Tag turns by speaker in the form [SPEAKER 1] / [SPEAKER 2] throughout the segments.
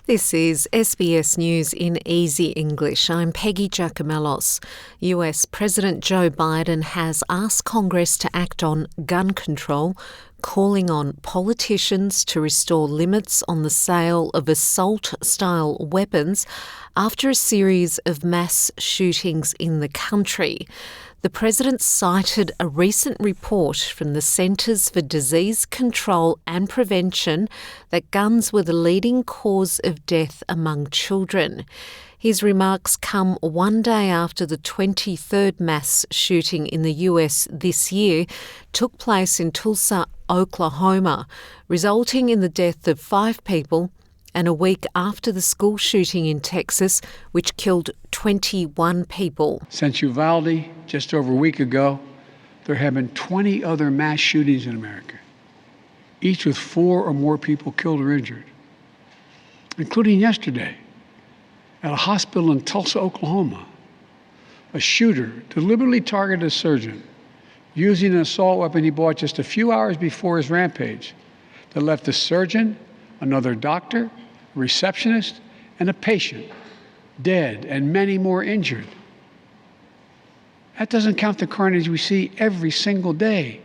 [SPEAKER 1] This is SBS News in Easy English. I'm Peggy Giacomellos. US President Joe Biden has asked Congress to act on gun control, calling on politicians to restore limits on the sale of assault-style weapons after a series of mass shootings in the country. The President cited a recent report from the Centers for Disease Control and Prevention that guns were the leading cause of death among children. His remarks come one day after the 23rd mass shooting in the US this year took place in Tulsa, Oklahoma, resulting in the death of 5 people, and a week after the school shooting in Texas, which killed 21 people.
[SPEAKER 2] Since Uvalde, just over a week ago, there have been 20 other mass shootings in America, each with 4 or more people killed or injured, including yesterday at a hospital in Tulsa, Oklahoma. A shooter deliberately targeted a surgeon using an assault weapon he bought just a few hours before his rampage that left the surgeon, another doctor, a receptionist, and a patient dead and many more injured. That doesn't count the carnage we see every single day.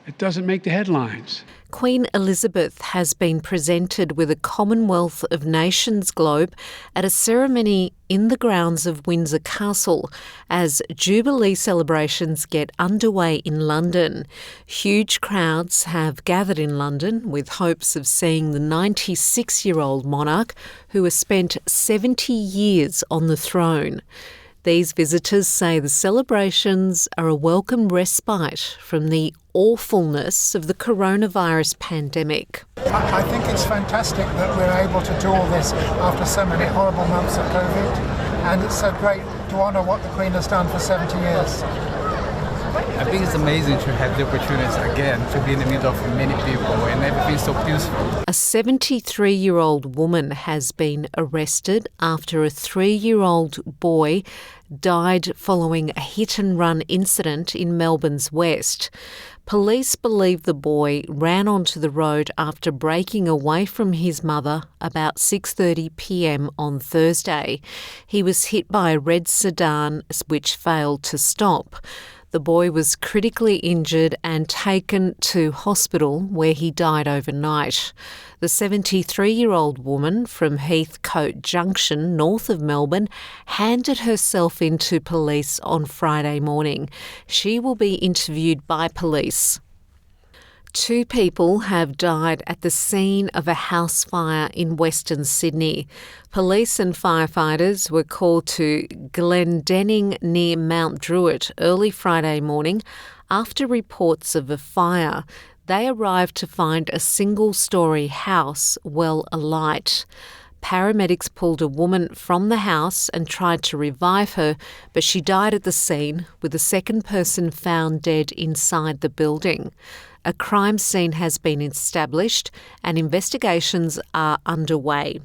[SPEAKER 2] It doesn't make the headlines.
[SPEAKER 1] Queen Elizabeth has been presented with a Commonwealth of Nations globe at a ceremony in the grounds of Windsor Castle as Jubilee celebrations get underway in London. Huge crowds have gathered in London with hopes of seeing the 96-year-old monarch who has spent 70 years on the throne. These visitors say the celebrations are a welcome respite from the awfulness of the coronavirus pandemic.
[SPEAKER 3] I think it's fantastic that we're able to do all this after so many horrible months of COVID, and it's so great to honour what the Queen has done for 70 years.
[SPEAKER 4] I think it's amazing to have the opportunity again to be in the middle of many people and everything so peaceful.
[SPEAKER 1] A 73-year-old woman has been arrested after a 3-year-old boy died following a hit-and-run incident in Melbourne's west. Police believe the boy ran onto the road after breaking away from his mother about 6:30 p.m. on Thursday. He was hit by a red sedan which failed to stop. The boy was critically injured and taken to hospital where he died overnight. The 73-year-old woman from Heathcote Junction, north of Melbourne, handed herself in to police on Friday morning. She will be interviewed by police. 2 people have died at the scene of a house fire in Western Sydney. Police and firefighters were called to Glendenning near Mount Druitt early Friday morning after reports of a fire. They arrived to find a single-storey house well alight. Paramedics pulled a woman from the house and tried to revive her, but she died at the scene, with a second person found dead inside the building. A crime scene has been established and investigations are underway.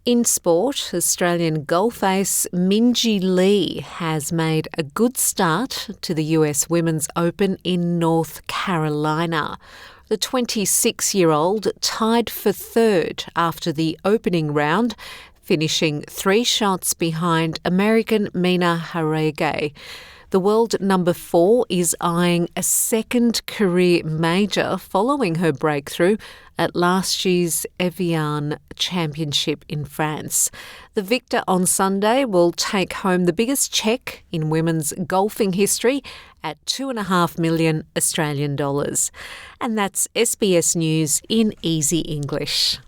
[SPEAKER 1] In sport, Australian golf ace Minjee Lee has made a good start to the US Women's Open in North Carolina. The 26-year-old tied for 3rd after the opening round, finishing 3 shots behind American Mina Harege. The world number 4 is eyeing a second career major following her breakthrough at last year's Evian Championship in France. The victor on Sunday will take home the biggest cheque in women's golfing history at $2.5 million Australian dollars. And that's SBS News in Easy English.